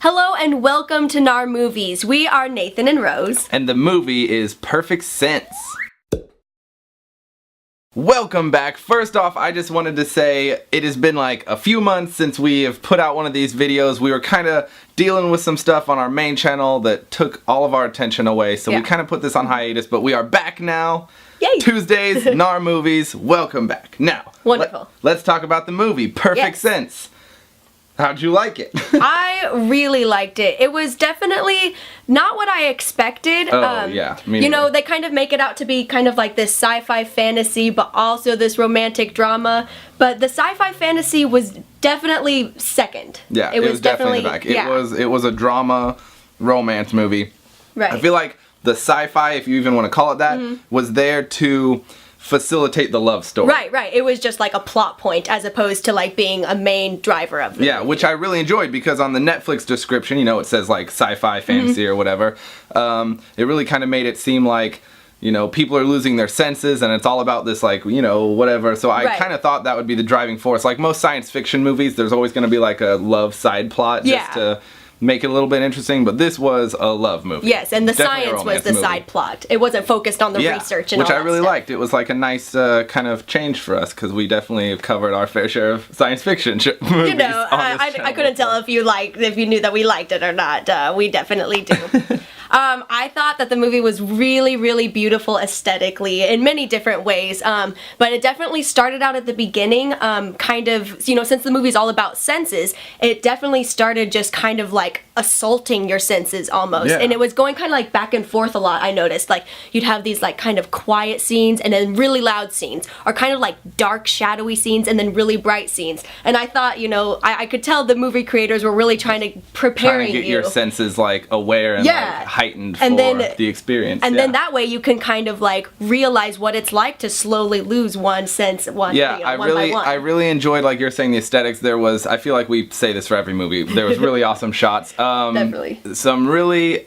Hello and welcome to NAR Movies. We are Nathan and Rose. And the movie is Perfect Sense. Welcome back. First off, I just wanted to say it has been like a few months since we have put out one of these videos. We were kind of dealing with some stuff on our main channel that took all of our attention away, so we kind of put this on hiatus, but we are back now. Yay! Tuesdays, NAR Movies. Welcome back. Now, wonderful. Let's talk about the movie, Perfect Sense. How'd you like it? I really liked it. It was definitely not what I expected. Yeah. You know, they kind of make it out to be kind of like this sci-fi fantasy, but also this romantic drama. But the sci-fi fantasy was definitely second. Yeah, it was definitely the back. It was a drama romance movie. Right. I feel like the sci-fi, if you even want to call it that, was there to facilitate the love story. Right. It was just like a plot point as opposed to like being a main driver of the movie. Which I really enjoyed because on the Netflix description, you know, it says like sci-fi fantasy or whatever. It really kind of made it seem like, you know, people are losing their senses and it's all about this like, you know, whatever. So I kind of thought that would be the driving force. Like most science fiction movies, there's always going to be like a love side plot just to make it a little bit interesting, but this was a love movie. Yes, and the science was the side plot. It wasn't focused on the research and all that which I really stuff. liked. It was like a nice kind of change for us because we definitely have covered our fair share of science fiction movies. You know, I couldn't tell if you knew that we liked it or not. We definitely do. I thought that the movie was really, really beautiful aesthetically in many different ways, but it definitely started out at the beginning, kind of, you know, since the movie's all about senses, it definitely started just kind of like assaulting your senses almost, and it was going kind of like back and forth a lot. I noticed like you'd have these like kind of quiet scenes and then really loud scenes, or kind of like dark shadowy scenes and then really bright scenes, and I thought, you know, I could tell the movie creators were really trying to get your senses like aware and like heightened for the experience. And then that way you can kind of like realize what it's like to slowly lose one sense one by one. I really enjoyed, like you're saying, the aesthetics. I feel like we say this for every movie, there was really awesome shots. Definitely. Some really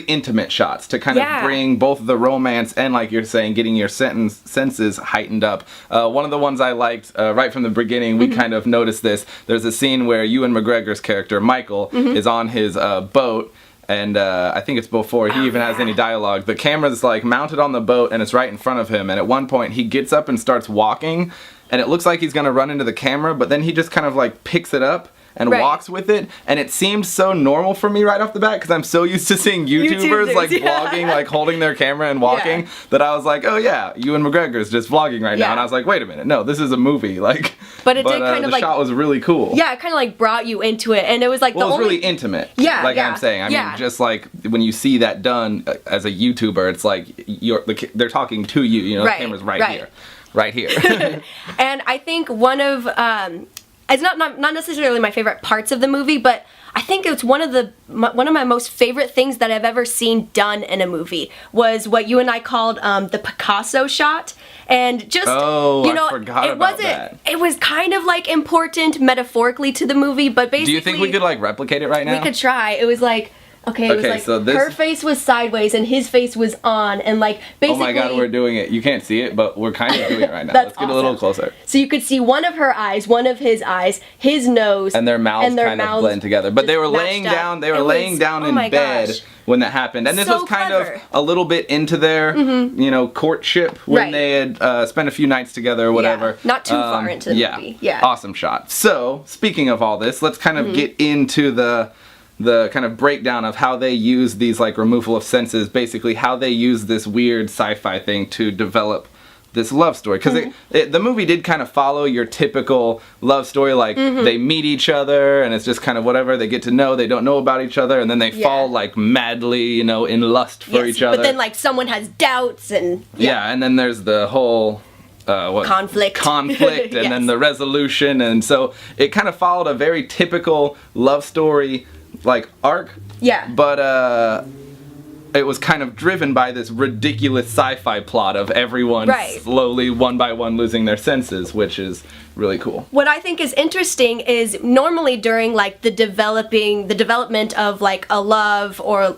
intimate shots to kind of bring both the romance and, like you're saying, getting your senses heightened up. One of the ones I liked right from the beginning, we kind of noticed this. There's a scene where Ewan McGregor's character, Michael, is on his boat. And I think it's before he even has any dialogue. The camera's like mounted on the boat and it's right in front of him. And at one point he gets up and starts walking. And it looks like he's going to run into the camera. But then he just kind of like picks it up and walks with it. And it seemed so normal for me right off the bat because I'm so used to seeing YouTubers like vlogging, like holding their camera and walking, that I was like, oh yeah, Ewan McGregor's just vlogging right now. And I was like, wait a minute, no, this is a movie. Like, but it did kind of the shot was really cool. Yeah, it kind of like brought you into it, and it was like it was really intimate. Yeah, like I'm saying. I mean, just like when you see that done as a YouTuber, it's like they're talking to you. You know, the camera's right here. And I think one of it's not necessarily my favorite parts of the movie, but I think it's one of my most favorite things that I've ever seen done in a movie was what you and I called the Picasso shot. And just, you know, it was kind of like important metaphorically to the movie, but basically. Do you think we could like replicate it right now? We could try. It was like, it was like so her face was sideways and his face was on, and like basically. Oh my god, we're doing it. You can't see it, but we're kind of doing it right now. Let's get a little closer. So you could see one of her eyes, one of his eyes, his nose, and their mouths kind of blend together. But they were laying down. They were laying down in bed when that happened, and this was kind of a little bit into their, you know, courtship when they had spent a few nights together or whatever. Not too far into the movie. Yeah. Awesome shot. So speaking of all this, let's kind of get into the kind of breakdown of how they use these like removal of senses, basically how they use this weird sci-fi thing to develop this love story. Because the movie did kind of follow your typical love story, like they meet each other and it's just kind of whatever, they get to know, they don't know about each other, and then they fall like madly, you know, in lust for each other. But then like someone has doubts and and then there's the whole conflict and then the resolution, and so it kind of followed a very typical love story like arc, but it was kind of driven by this ridiculous sci-fi plot of everyone slowly, one by one, losing their senses, which is really cool. What I think is interesting is normally during like the development of like a love or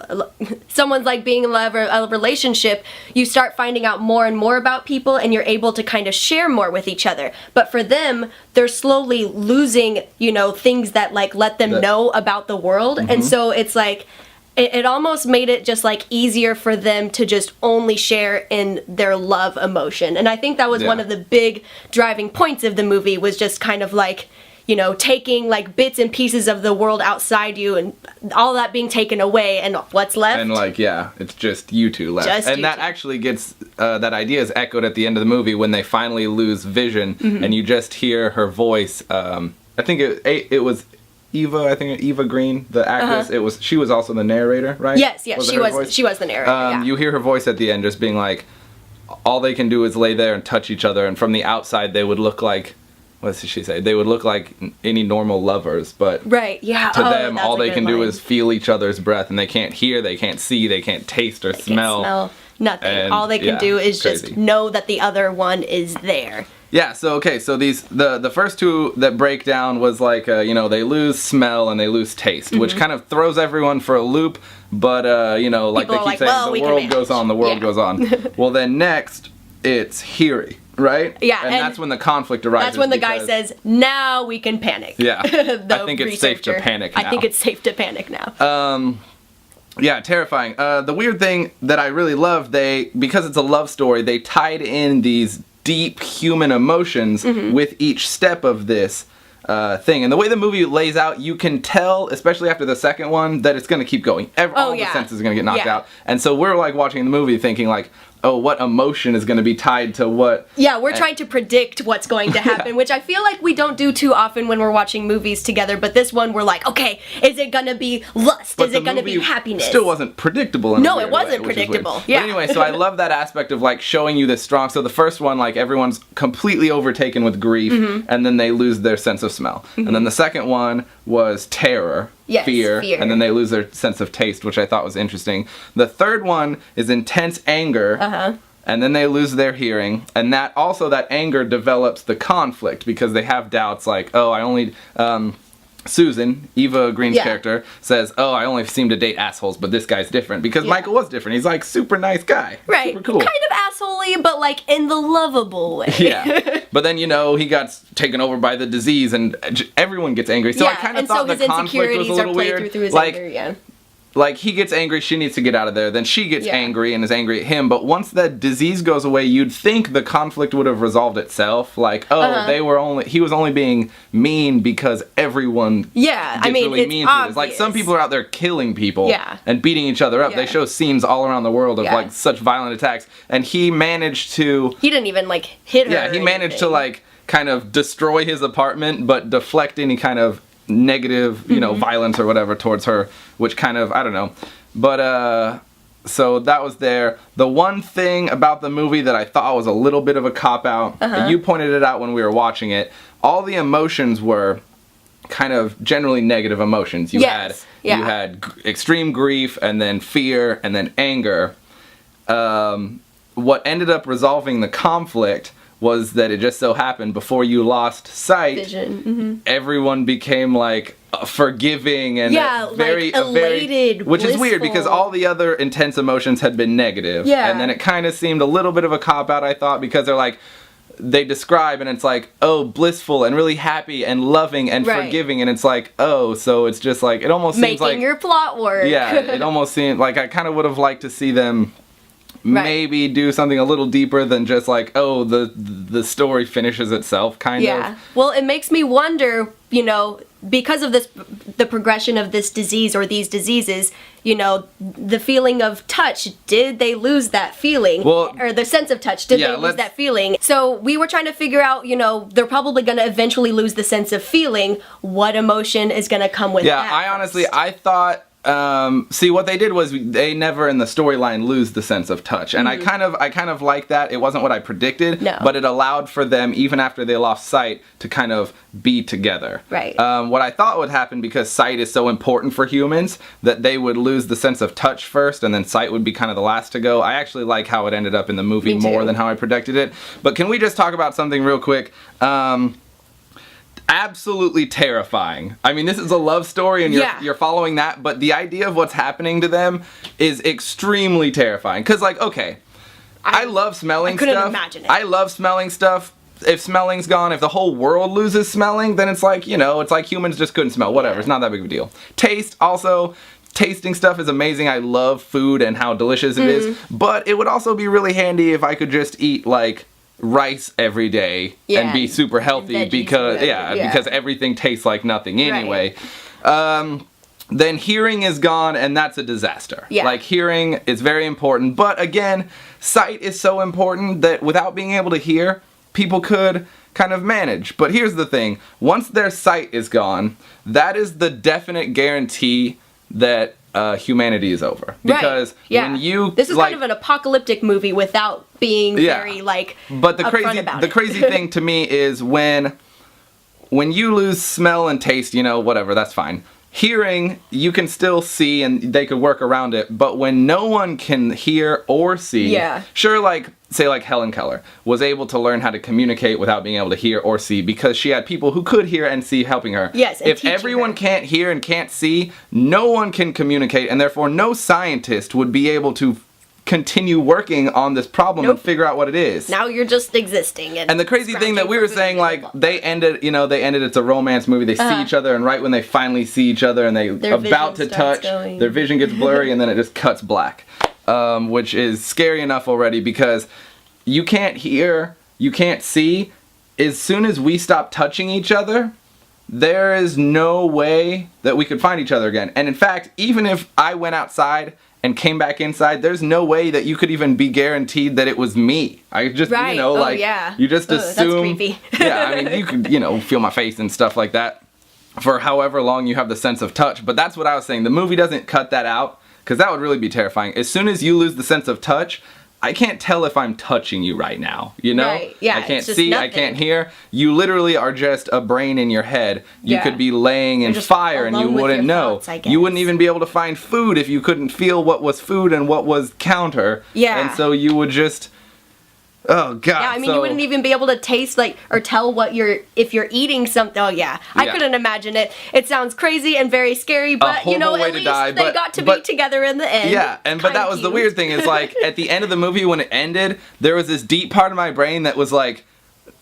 someone's like being in love or a relationship, you start finding out more and more about people and you're able to kind of share more with each other. But for them, they're slowly losing, you know, things that like let them know about the world. And so it's like, it almost made it just like easier for them to just only share in their love emotion. And I think that was one of the big driving points of the movie, was just kind of like, you know, taking like bits and pieces of the world outside you and all that being taken away, and what's left. And like, it's just you two left. And that actually gets, that idea is echoed at the end of the movie when they finally lose vision and you just hear her voice. I think it was Eva Green, the actress. She was also the narrator, right? Yes, she was the narrator. You hear her voice at the end just being like, all they can do is lay there and touch each other, and from the outside they would look like, what did she say? They would look like any normal lovers, but to them all they can do is feel each other's breath, and they can't hear, they can't see, they can't taste or smell. Nothing. And, all they can do is just know that the other one is there. Yeah, so these the first two that break down was like you know, they lose smell and they lose taste, which kind of throws everyone for a loop, but you know, like people they keep saying, the world goes on, the world goes on. Well, then next it's hearing, right? Yeah, and that's when the conflict arises. That's when the guy says, "Now we can panic." Yeah, I think it's safe to panic now. I think it's safe to panic now. Yeah, terrifying. The weird thing that I really love, because it's a love story, they tied in these deep human emotions with each step of this thing. And the way the movie lays out, you can tell, especially after the second one, that it's going to keep going. All the senses are going to get knocked out. And so we're like watching the movie thinking like, oh, what emotion is going to be tied to what? Yeah, we're trying to predict what's going to happen, which I feel like we don't do too often when we're watching movies together. But this one, we're like, okay, is it going to be lust? Is it going to be happiness? Still wasn't predictable. No, it wasn't predictable. Yeah. But anyway, so I love that aspect of like showing you this strong. So the first one, like everyone's completely overtaken with grief, and then they lose their sense of smell. And then the second one was terror. Yes, fear, and then they lose their sense of taste, which I thought was interesting. The third one is intense anger, and then they lose their hearing, and that anger develops the conflict because they have doubts like, oh, I only, Susan, Eva Green's character, says, oh, I only seem to date assholes, but this guy's different, because Michael was different. He's like super nice guy. Right. Super cool. Kind of assholey, but like in the lovable way. Yeah. But then, you know, he got taken over by the disease and everyone gets angry. So I kind of thought the conflict was a little weird. Through his anger, like he gets angry, she needs to get out of there. Then she gets angry and is angry at him. But once that disease goes away, you'd think the conflict would have resolved itself. Like, oh, he was only being mean because everyone gets really mean to us. Like some people are out there killing people and beating each other up. They show scenes all around the world of like such violent attacks. And he managed to... He didn't even like hit her. Yeah, he managed to like kind of destroy his apartment, but deflect any kind of negative, you know, violence or whatever towards her, which kind of, I don't know. But, so that was there. The one thing about the movie that I thought was a little bit of a cop-out, you pointed it out when we were watching it, all the emotions were kind of generally negative emotions. You had extreme grief, and then fear, and then anger. What ended up resolving the conflict was that it just so happened before you lost sight, everyone became like forgiving and very elated, which is weird because all the other intense emotions had been negative. And then it kind of seemed a little bit of a cop out, I thought, because they're like, they describe and it's like, oh, blissful and really happy and loving and forgiving, and it's like, oh, so it's just like, it almost seems like making your plot work. Yeah, it almost seemed like I kind of would have liked to see them maybe do something a little deeper than just like, oh, the story finishes itself, kind of. Yeah. Well, it makes me wonder, you know, because of the progression of this disease or these diseases, you know, the feeling of touch, did they lose that feeling? Well, or the sense of touch, did they lose that feeling? So we were trying to figure out, you know, they're probably going to eventually lose the sense of feeling. What emotion is going to come with that? Yeah, I honestly, I thought see, what they did was they never in the storyline lose the sense of touch, and I kind of like that. It wasn't what I predicted, but it allowed for them, even after they lost sight, to kind of be together. Right. What I thought would happen, because sight is so important for humans, that they would lose the sense of touch first, and then sight would be kind of the last to go. I actually like how it ended up in the movie more than how I predicted it. But can we just talk about something real quick? Absolutely terrifying. I mean, this is a love story and you're following that, but the idea of what's happening to them is extremely terrifying. Because, like, okay, I love smelling stuff. I couldn't imagine it. I love smelling stuff. If smelling's gone, if the whole world loses smelling, then it's like, you know, it's like humans just couldn't smell. Whatever, it's not that big of a deal. Taste, also, tasting stuff is amazing. I love food and how delicious it is. But it would also be really handy if I could just eat, like, rice every day and be super healthy because because everything tastes like nothing anyway. Then hearing is gone, and that's a disaster. Like, hearing is very important, but again, sight is so important that without being able to hear, people could kind of manage. But here's the thing, once their sight is gone, that is the definite guarantee that humanity is over. Because when you... This is kind of an apocalyptic movie without being very, like, but the crazy thing to me is when you lose smell and taste, you know, whatever, that's fine. Hearing, you can still see and they could work around it, but when no one can hear or see, sure, like, say like Helen Keller was able to learn how to communicate without being able to hear or see because she had people who could hear and see helping her. Yes, and if everyone can't hear and can't see, no one can communicate, and therefore no scientist would be able to continue working on this problem and figure out what it is. Now you're just existing. And the crazy thing that we were saying, like, they ended, it's a romance movie, they see each other, and right when they finally see each other and they're about to touch, their vision gets blurry and then it just cuts black. Which is scary enough already because you can't hear, you can't see. As soon as we stop touching each other, there is no way that we could find each other again. And in fact, even if I went outside and came back inside, there's no way that you could even be guaranteed that it was me. I just, you just assume. That's creepy. I mean, you could, feel my face and stuff like that for however long you have the sense of touch. But that's what I was saying. The movie doesn't cut that out because that would really be terrifying. As soon as you lose the sense of touch, I can't tell if I'm touching you right now, you know? Right. Yeah, I can't see, I can't hear. You literally are just a brain in your head. You could be laying in fire and you wouldn't know. Thoughts, you wouldn't even be able to find food if you couldn't feel what was food and what was counter. Yeah. And so you would just... Oh, God. Yeah, I mean, you wouldn't even be able to taste, like, or tell what if you're eating something. Oh, yeah. I couldn't imagine it. It sounds crazy and very scary, but, at least they got to be together in the end. Yeah, but that was the weird thing is, like, at the end of the movie when it ended, there was this deep part of my brain that was like,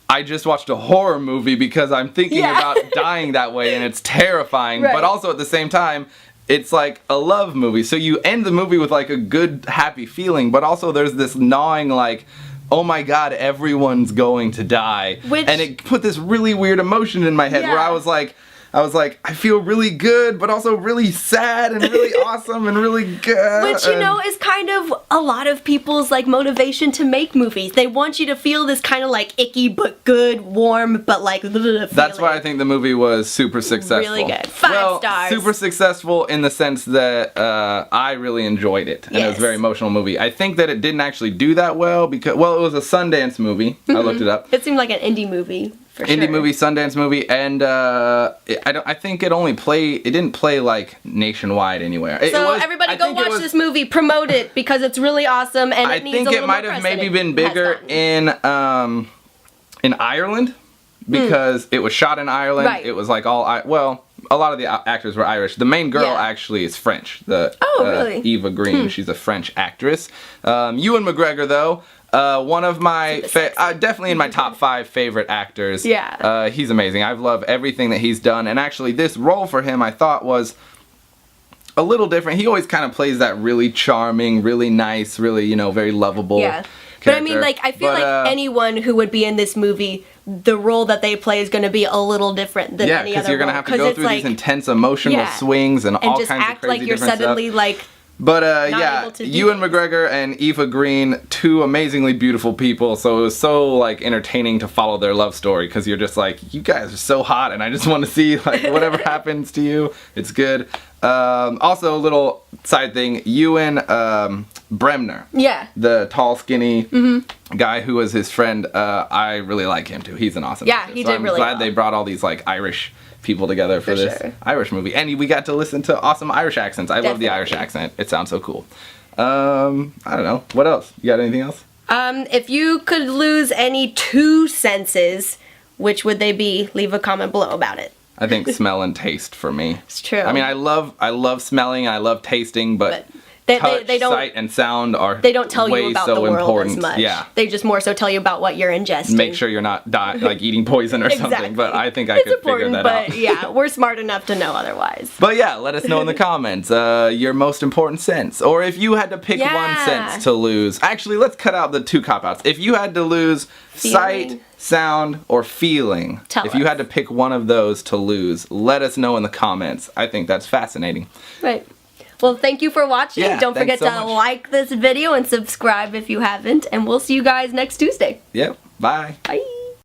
I just watched a horror movie because I'm thinking about dying that way, and it's terrifying. But also, at the same time, it's like a love movie. So you end the movie with, like, a good, happy feeling, but also there's this gnawing, like... oh my God, everyone's going to die. And it put this really weird emotion in my head where I was like, I feel really good, but also really sad and really awesome and really good. Which, is kind of a lot of people's, like, motivation to make movies. They want you to feel this kind of, like, icky but good, warm, but, like, feeling. That's why I think the movie was super successful. Really good. 5 stars. Super successful in the sense that I really enjoyed it. And it was a very emotional movie. I think that it didn't actually do that well because, it was a Sundance movie. I looked it up. It seemed like an indie movie. Indie movie, Sundance movie, and I think it didn't play like nationwide anywhere. Everybody go watch this movie, promote it because it's really awesome and it needs a little more. I think it might have maybe been bigger in Ireland because it was shot in Ireland. Right. It was like a lot of the actors were Irish. The main girl actually is French. Really? Eva Green. She's a French actress. Ewan McGregor though. One of my definitely in my top 5 favorite actors. Yeah. He's amazing. I've loved everything that he's done, and actually this role for him I thought was a little different. He always kind of plays that really charming, really nice, really very lovable. Yeah. But I mean, like, I feel like anyone who would be in this movie, the role that they play is going to be a little different than any other role. Yeah, because you're going to have to go through these intense emotional swings and all kinds of crazy different stuff. And just act like you're suddenly, like, But Not yeah, able to do Ewan things. McGregor and Eva Green, two amazingly beautiful people. So it was so like entertaining to follow their love story because you're just like, you guys are so hot, and I just want to see like whatever happens to you. It's good. Also, a little side thing, Ewan Bremner. Yeah. The tall, skinny guy who was his friend. I really like him too. He's an awesome actor. he So did I'm really glad well. they brought all these like Irish people together for this sure. Irish movie. And we got to listen to awesome Irish accents. I love the Irish accent. It sounds so cool. I don't know. What else? You got anything else? If you could lose any 2 senses, which would they be? Leave a comment below about it. I think smell and taste for me. It's true. I mean, I love smelling, I love tasting, but touch, they don't, sight, and sound are they don't tell way you about so the world important. as much. Yeah. They just more so tell you about what you're ingesting. Make sure you're not like eating poison or something. Exactly. But I think I It's could figure important, that but out. yeah, we're smart enough to know otherwise. But yeah, let us know in the comments your most important sense. Or if you had to pick one sense to lose. Actually, let's cut out the 2 cop-outs. If you had to lose sight, sound, or feeling, if you had to pick one of those to lose, let us know in the comments. I think that's fascinating. Right. Well, thank you for watching. Yeah, Don't forget thanks so to much. like this video and subscribe if you haven't. And we'll see you guys next Tuesday. Yep. Bye. Bye.